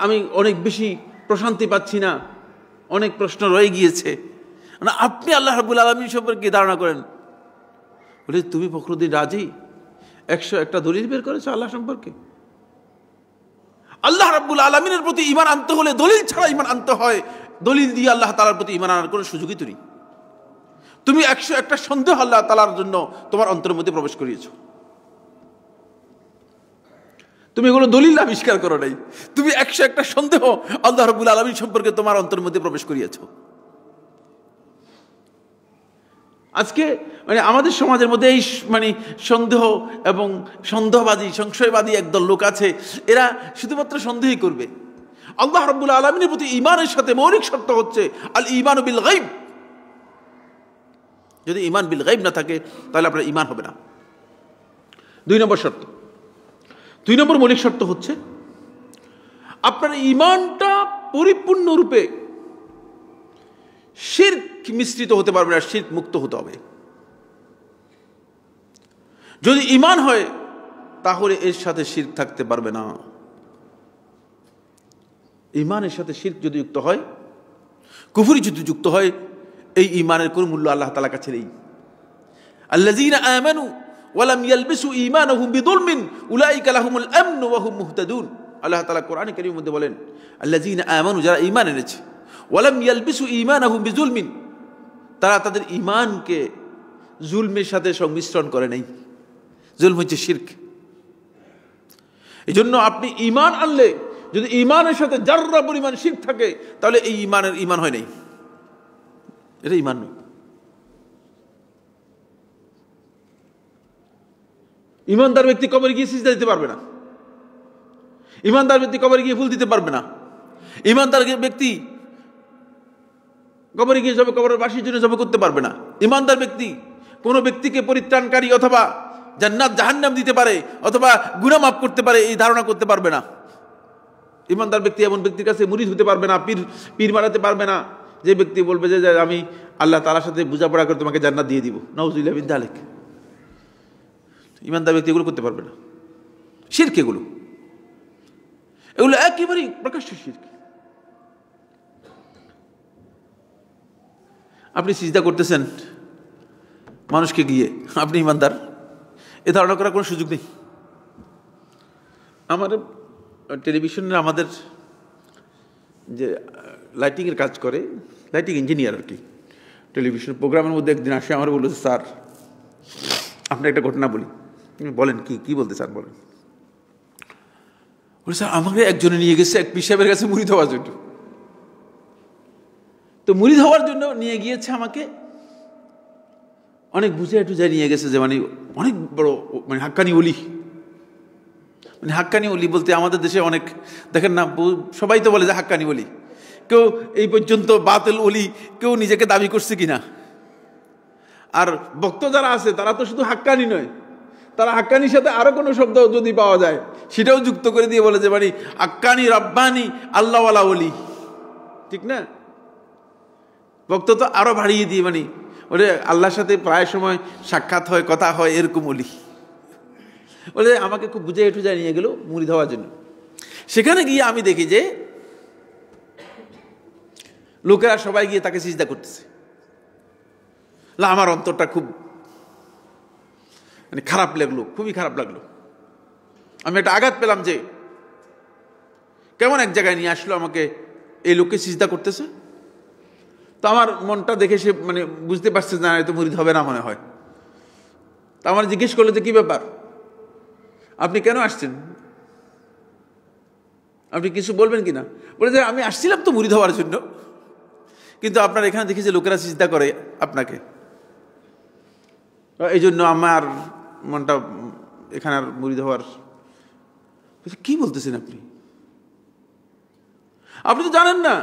আমি অনেক বেশি প্রশান্তি পাচ্ছি না, অনেক প্রশ্ন রয়ে গিয়েছে। আপনি আল্লাহ রাব্বুল আলামিন সম্পর্কে ধারণা করেন? বলে, তুমি ফখরুদ্দিন রাজি 101টা দলিল বের করেছো আল্লাহ সম্পর্কে? আল্লাহ রাব্বুল আলামিনের প্রতি ঈমান আনতে হলে দলিল ছাড়া ঈমান আনতে হয়। দলিল দিয়ে আল্লাহ তাআলার প্রতি ঈমান আনার কোনো সুযোগই তো নেই। তুমি 101টা সন্দেহ আল্লাহ তাআলার জন্য তোমার অন্তরের মধ্যে প্রবেশ করিয়েছো। তুমি এগুলো দলিল আবিষ্কার করো নাই, তুমি 101টা সন্দেহ আল্লাহ রাব্বুল আলামিন সম্পর্কে তোমার অন্তরের মধ্যে প্রবেশ করিয়েছো। আজকে আমাদের সমাজের মধ্যে এই সন্দেহ এবং সন্দেহবাদী, সংশয়বাদী একদল লোক আছে। এরা শুধুমাত্র সন্দেহই করবে। আল্লাহ রাব্বুল আলামিনের প্রতি ঈমানের সাথে মৌলিক শর্ত হচ্ছে আল ঈমানু বিল গায়ব। যদি ঈমান বিল গায়ব না থাকে তাহলে আপনার ঈমান হবে না। 2 নম্বর শর্ত, 2 নম্বর মৌলিক শর্ত হচ্ছে আপনার ঈমানটা পরিপূর্ণরূপে শিরক মিশ্রিত হতে পারবে না, শিরক মুক্ত হতে হবে। যদি ঈমান হয় তাহলে এর সাথে শিরক থাকতে পারবে না। ঈমানের সাথে শিরক যদি যুক্ত হয়, কুফরি যদি যুক্ত হয়, এই ঈমানের কোন মূল্য আল্লাহ তাআলার কাছে নেই। আল্লাযীনা আমানু ওয়া লাম ইয়ালবিসু ঈমানাহুম বিযুলমিন উলাইকা লাহুমুল আমন ওয়া হুম মুহতাদুন। আল্লাহ তাআলা কোরআনে কারীমের মধ্যে বলেন, আল্লাযীনা আমানু, যারা ঈমান এনেছে, ওয়া লাম ইয়ালবিসু ঈমানাহুম বিযুলমিন, তারা তাদের ঈমানকে জুলমের সাথে সংমিশ্রণ করে নাই। জুলম হচ্ছে শিরক। এজন্য আপনি ঈমান আনলে যদি ঈমানের সাথে যাররা পরিমাণ শিরক থাকে তাহলে এই ঈমান হয় নাই, এটা ঈমান নয়। ঈমানদার ব্যক্তি কবরে গিয়ে সিজদা দিতে পারবে না, ঈমানদার ব্যক্তি কবরে গিয়ে ফুল দিতে পারবে না, ঈমানদার ব্যক্তি কবরে গিয়ে জবে কবরের বাসীর জন্য জবে করতে পারবে না। ঈমানদার ব্যক্তি কোনো ব্যক্তিকে পরিত্রাণকারী অথবা জান্নাত জাহান্নাম দিতে পারে অথবা গুনাহ মাফ করতে পারে এই ধারণা করতে পারবে না। ঈমানদার ব্যক্তি এমন ব্যক্তির কাছে মুরিদ হতে পারবে না, পীর মারাতে পারবে না যে ব্যক্তি বলবে যে আমি আল্লাহ তাআলার সাথে বোঝাপড়া করে তোমাকে জান্নাত দিয়ে দিব। নাউযুবিল্লাহ মিন যালিক। ঈমানদার ব্যক্তি এগুলো করতে পারবে না। শিরক এগুলো একেবারেই প্রকাশ্য শিরক। আপনি সিজদা করতেছেন মানুষকে গিয়ে, আপনি ঈমানদার, এ ধারণা করার কোনো সুযোগ নেই। আমার টেলিভিশনের আমাদের যে লাইটিংয়ের কাজ করে, লাইটিং ইঞ্জিনিয়ার আর কি। টেলিভিশন প্রোগ্রামের মধ্যে একদিন আসে আমার বললো, স্যার আপনার একটা ঘটনা বলি। বলেন, কি বলতে স্যার বলেন। বলে, স্যার আমাকে একজনে নিয়ে গেছে এক পীর সাহেবের কাছে মুরিদ হওয়ার জন্য। তো মুরিদ হওয়ার জন্য নিয়ে গিয়েছে আমাকে, অনেক বুঝে টুঝে নিয়ে গেছে, যে মানে অনেক বড় মানে হাক্কানি ওলি। মানে হাক্কানি ওলি বলতে আমাদের দেশে অনেক দেখেন না, সবাই তো বলে যে হাক্কানি ওলি। কেউ এই পর্যন্ত বাতিল ওলি কেউ নিজেকে দাবি করছে কিনা। আর ভক্ত যারা আছে তারা তো শুধু হাক্কানি নয়, তারা হাক্কানির সাথে আরো কোনো শব্দ যদি পাওয়া যায় সেটাও যুক্ত করে দিয়ে বলে যে মানে হাক্কানি রব্বানি আল্লাহওয়ালা ওলি, ঠিক না? ভক্ত তো আরো বাড়িয়ে দিয়ে মানে ওরে আল্লাহর সাথে প্রায় সময় সাক্ষাৎ হয়, কথা হয়, এরকম ওলি। বলে আমাকে খুব বুঝে একটু নিয়ে গেল মুরিদ হওয়ার জন্য। সেখানে গিয়ে আমি দেখি যে লোকেরা সবাই গিয়ে তাকে সিজদা করতেছে। আমার অন্তরটা খুব মানে খারাপ লাগলো, খুবই খারাপ লাগলো। আমি একটা আঘাত পেলাম যে কেমন এক জায়গায় নিয়ে আসলো আমাকে, এই লোককে সিজদা করতেছে। তো আমার মনটা দেখে সে মানে বুঝতে পারছে না এত মুরিদ হবে না মনে হয়। তা আমার জিজ্ঞেস করলো যে কি ব্যাপার, আপনি কেন আসছেন, আপনি কিছু বলবেন কিনা? বলে যে আমি আসছিলাম তো মুরিদ হওয়ার জন্য, কিন্তু আপনার এখানে দেখি যে লোকেরা সিজদা করে আপনাকে, এই জন্য আমার মনটা এখানে আর মুরিদ হওয়ার। কি বলতেছেন আপনি? আপনি তো জানেন না,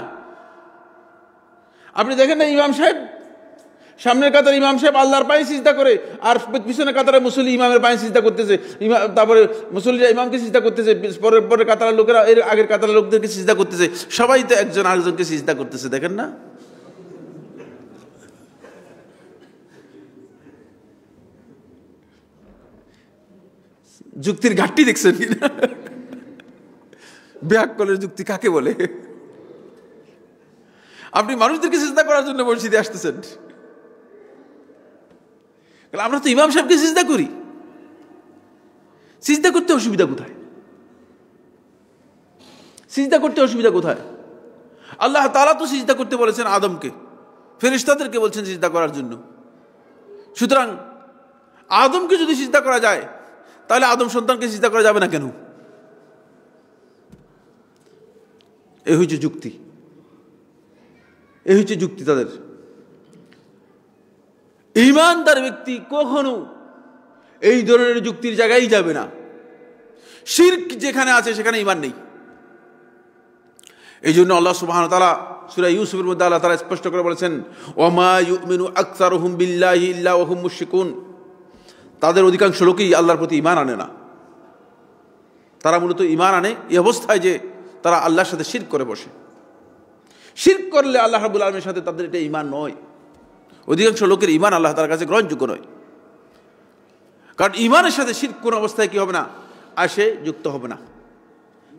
আপনি দেখেন না ইমাম সাহেব, সামনের কাতার ইমাম সাহেব আল্লাহর পায়ে সিজদা করে, আর পিছনের কাতারে মুসল্লি ইমামের পায়ে সিজদা করতেছে, তারপরে মুসল্লিরা ইমামকে সিজদা করতেছে, পরের কাতারের লোকেরা এর আগের কাতারের লোকদেরকে সিজদা করতেছে, সবাই তো একজন আরেকজনকে সিজদা করতেছে, দেখেন না? যুক্তির ঘাটতি দেখছেন কিনা? ব্যাককলের যুক্তি কাকে বলে? আপনি মানুষদেরকে সিজদা করার জন্য মসজিদে আসতেছেন, আমরা তো ইমাম সাহেবকে সিজদা করি। সিজদা করতে অসুবিধা কোথায়? সিজদা করতে অসুবিধা কোথায়? আল্লাহ তাআলা তো সিজদা করতে বলেছেন আদমকে, ফেরেশতাদেরকে বলছেন সিজদা করার জন্য। সুতরাং আদমকে যদি সিজদা করা যায় তাহলে আদম সন্তানকে সিজদা করা যাবে না কেন? এই হচ্ছে যুক্তি, এই হচ্ছে যুক্তি তাদের। ঈমানদার ব্যক্তি কখনো এই ধরনের যুক্তির জায়গায় যাবে না। শিরক যেখানে আছে সেখানে ঈমান নেই। এই জন্য আল্লাহ সুবহানাহু ওয়া তাআলা সূরা ইউসুফের মধ্যে আল্লাহ তাআলা স্পষ্ট করে বলেছেন, ওয়ামা ইউমিনু আকসারুহুম বিল্লাহি ইল্লা ওয়া হুম মুশরিকুন। তাদের অধিকাংশ লোকই আল্লাহর প্রতি ঈমান আনে না। তারা মূলত ঈমান আনে এই অবস্থায় যে তারা আল্লাহর সাথে শিরক করে বসে। শিরক করলে আল্লাহ রাব্বুল আলামিনের সাথে তাদের এটা ঈমান নয়। অধিকাংশ লোকের ঈমান আল্লাহ তাআলার কাছে গ্রহণযোগ্য নয়, কারণ ঈমানের সাথে শিরক কোন অবস্থায় কি হবে না, আসে যুক্ত হবে না।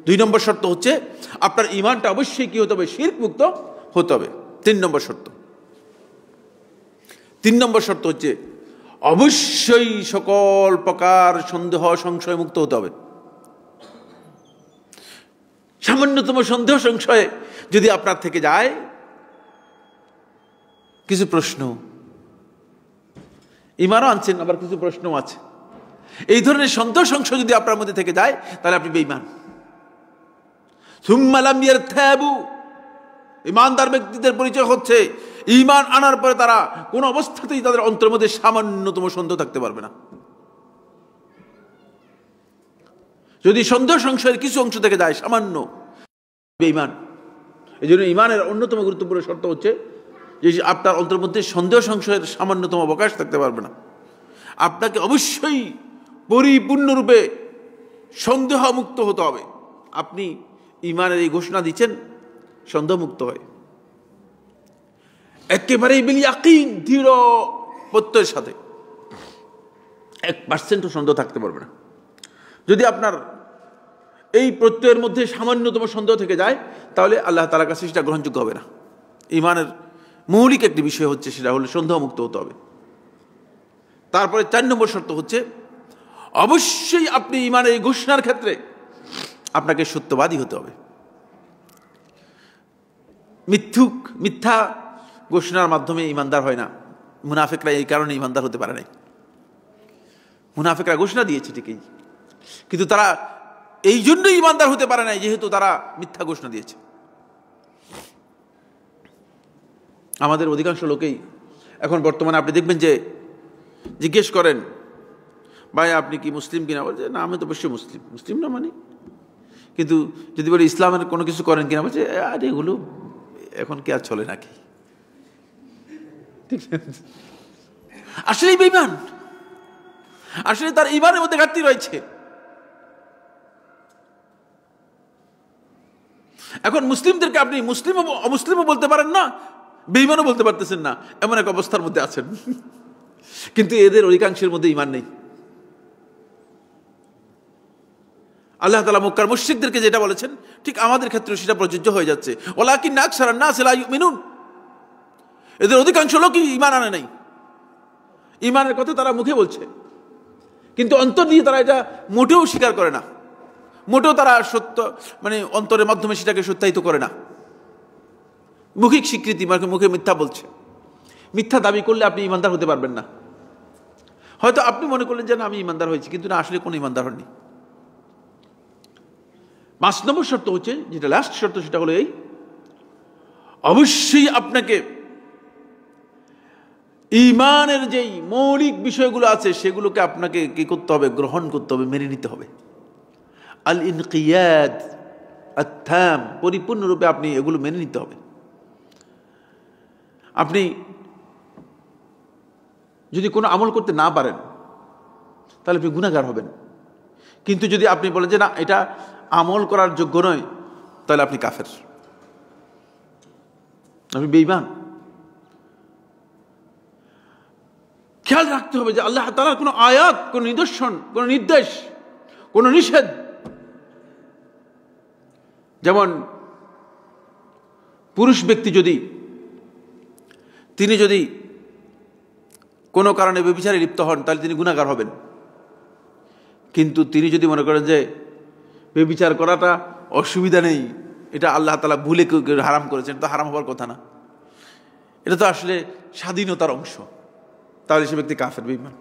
2 নম্বর শর্ত হচ্ছে আপনার ঈমানটা অবশ্যই কি হতে হবে, শিরক মুক্ত হতে হবে। 3 নম্বর শর্ত, 3 নম্বর শর্ত হচ্ছে অবশ্যই সকল প্রকার সন্দেহ সংশয় মুক্ত হতে হবে। সামান্যতম সন্দেহ সংশয়ে যদি আপনার থেকে যায়, কিছু প্রশ্ন, ঈমানও আনছেন আবার কিছু প্রশ্নও আছে, এই ধরনের সন্দেহ সংশয় যদি আপনার মধ্যে থেকে যায় তাহলে আপনি বেঈমান। সুম্মা লাম ইয়ারতাবু, ঈমানদার ব্যক্তিদের পরিচয় হচ্ছে ঈমান আনার পরে তারা কোন অবস্থাতেই তাদের অন্তরের মধ্যে সামান্যতম সন্দেহ থাকতে পারবে না। যদি সন্দেহ সংশয়ের কিছু অংশ থেকে যায় সামান্য, বেঈমান। এই জন্য ঈমানের অন্যতম গুরুত্বপূর্ণ শর্ত হচ্ছে যে আপনার অন্তরের মধ্যে সন্দেহ সংশয়ের সামান্যতম অবকাশ থাকতে পারবে না। আপনাকে অবশ্যই পরিপূর্ণরূপে সন্দেহ মুক্ত হতে হবে। আপনি ঈমানের এই ঘোষণা দিচ্ছেন সন্দেহ মুক্ত হয়, একেবারেই বিল ইয়াকিন, দৃঢ় প্রত্যয়ের সাথে 1% সন্দেহ থাকতে পারবে না। যদি আপনার এই প্রত্যয়ের মধ্যে সামান্যতম সন্দেহ থেকে যায় তাহলে আল্লাহ তাআলার কাছে সেটা গ্রহণযোগ্য হবে না। ঈমানের মৌলিক একটি বিষয় হচ্ছে সেটা হলো সন্দেহ মুক্ত হতে হবে। তারপরে 4 নম্বর শর্ত হচ্ছে অবশ্যই আপনি ঈমানের এই ঘোষণার ক্ষেত্রে আপনাকে সত্যবাদী হতে হবে। মিথ্যা ঘোষণার মাধ্যমে ইমানদার হয় না। মুনাফিকরা এই কারণে ইমানদার হতে পারে নাই। মুনাফিকরা ঘোষণা দিয়েছে ঠিকই, কিন্তু তারা এই জন্যই ইমানদার হতে পারে নাই যেহেতু তারা মিথ্যা ঘোষণা দিয়েছে। আমাদের অধিকাংশ লোকেই এখন বর্তমানে আপনি দেখবেন যে জিজ্ঞেস করেন, ভাই আপনি কি মুসলিম কিনা, বলছে না আমি তো অবশ্যই মুসলিম না মানে, কিন্তু যদি বলি ইসলামের কোনো কিছু করেন কিনা, বলছে আরে এগুলো এখন কি আর চলে নাকি। আসলেই বেঈমান, আসলে তার ঈমানের মধ্যে ঘাটতি রয়েছে। এখন মুসলিমদেরকে আপনি মুসলিম অমুসলিমও বলতে পারেন না, বেঈমানও বলতে পারতেছেন না, এমন এক অবস্থার মধ্যে আছেন। কিন্তু এদের অধিকাংশের মধ্যে ঈমান নেই। আল্লাহ তাআলা মক্কার মুশরিকদেরকে যেটা বলেছেন ঠিক আমাদের ক্ষেত্রে সেটা প্রযোজ্য হয়ে যাচ্ছে। ওয়ালাকিন্না আকসারান নাসি লা ইউমিনুন, এদের অধিকাংশ লোকই ঈমান আনে নাই। ঈমানের কথা তারা মুখে বলছে, কিন্তু অন্তর দিয়ে তারা এটা মোটেও স্বীকার করে না, মোটেও তারা সত্য মানে অন্তরের মাধ্যমে সেটাকে সত্যায়িত করে না। মৌখিক স্বীকৃতি, মুখে মিথ্যা বলছে। মিথ্যা দাবি করলে আপনি ঈমানদার হতে পারবেন না। হয়তো আপনি মনে করলেন যে না আমি ঈমানদার হয়েছি, কিন্তু না, আসলে কোনো ঈমানদার হননি। 5 নম্বর শর্ত হচ্ছে, যেটা লাস্ট শর্ত, সেটা হলো এই, অবশ্যই আপনাকে ঈমানের যেই মৌলিক বিষয়গুলো আছে সেগুলোকে আপনাকে কি করতে হবে, গ্রহণ করতে হবে, মেনে নিতে হবে। আল ইনকিয়াদ আত-তাম, পরিপূর্ণরূপে আপনি এগুলো মেনে নিতে হবে। আপনি যদি কোনো আমল করতে না পারেন তাহলে আপনি গুনাহগার হবেন, কিন্তু যদি আপনি বলেন যে না এটা আমল করার যোগ্য নয়, তাহলে আপনি কাফের, আপনি বেঈমান। খেয়াল রাখতে হবে যে আল্লাহ তাআলার কোনো আয়াত, কোনো নিদর্শন, কোনো নির্দেশ, কোনো নিষেধ, যেমন পুরুষ ব্যক্তি তিনি যদি কোনো কারণে ব্যভিচারে লিপ্ত হন তাহলে তিনি গুনাহগার হবেন, কিন্তু তিনি যদি মনে করেন যে ব্যভিচার করাটা অসুবিধা নেই, এটা আল্লাহ তাআলা ভুলে হারাম করেছেন, তো হারাম হওয়ার কথা না, এটা তো আসলে স্বাধীনতার অংশ, তাহলে সে ব্যক্তি কাফের, বেঈমান।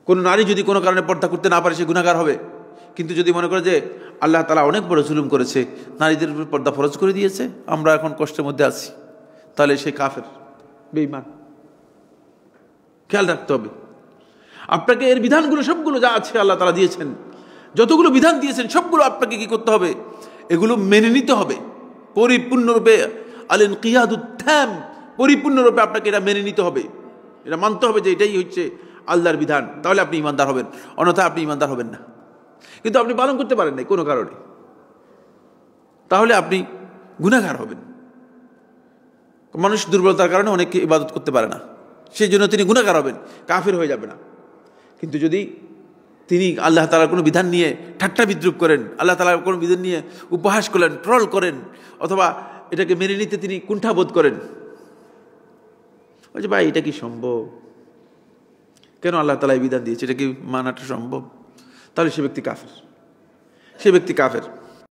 কোন নারী যদি কোনো কারণে পর্দা করতে না পারে সে গুনাহগার হবে, কিন্তু যদি মনে করে যে আল্লাহ তাআলা অনেক বড় জুলুম করেছে, নারীদের উপর পর্দা ফরজ করে দিয়েছে, আমরা এখন কষ্টের মধ্যে আছি, তাহলে সে কাফের, বেঈমান। খেয়াল রাখতে হবে আপনাকে এর বিধানগুলো সবগুলো যা আছে আল্লাহ তাআলা দিয়েছেন, যতগুলো বিধান দিয়েছেন সবগুলো আপনাকে কি করতে হবে, এগুলো মেনে নিতে হবে পরিপূর্ণরূপে। আল ইনকিয়াদুত তাম, পরিপূর্ণরূপে আপনাকে এটা মেনে নিতে হবে, এটা মানতে হবে যে এটাই হচ্ছে আল্লাহর বিধান, তাহলে আপনি ঈমানদার হবেন, অন্যথায় আপনি ঈমানদার হবেন না। কিন্তু আপনি পালন করতে পারেন নাই কোনো কারণে, তাহলে আপনি গুনাহগার হবেন। মানুষ দুর্বলতার কারণে অনেকে ইবাদত করতে পারে না, সেই জন্য তিনি গুনাহগার হবেন, কাফির হয়ে যাবে না। কিন্তু যদি তিনি আল্লাহ তাআলার কোনো বিধান নিয়ে ঠাট্টা বিদ্রুপ করেন, আল্লাহ তাআলার কোনো বিধান নিয়ে উপহাস করেন, ট্রল করেন, অথবা এটাকে মেনে নিতে তিনি কুণ্ঠাবোধ করেন, বলছে ভাই এটা কি সম্ভব, কেন আল্লাহ তাআলা এই বিধান দিয়েছে, এটা কি মানাটা সম্ভব, তাহলে সে ব্যক্তি কাফের, সে ব্যক্তি কাফের।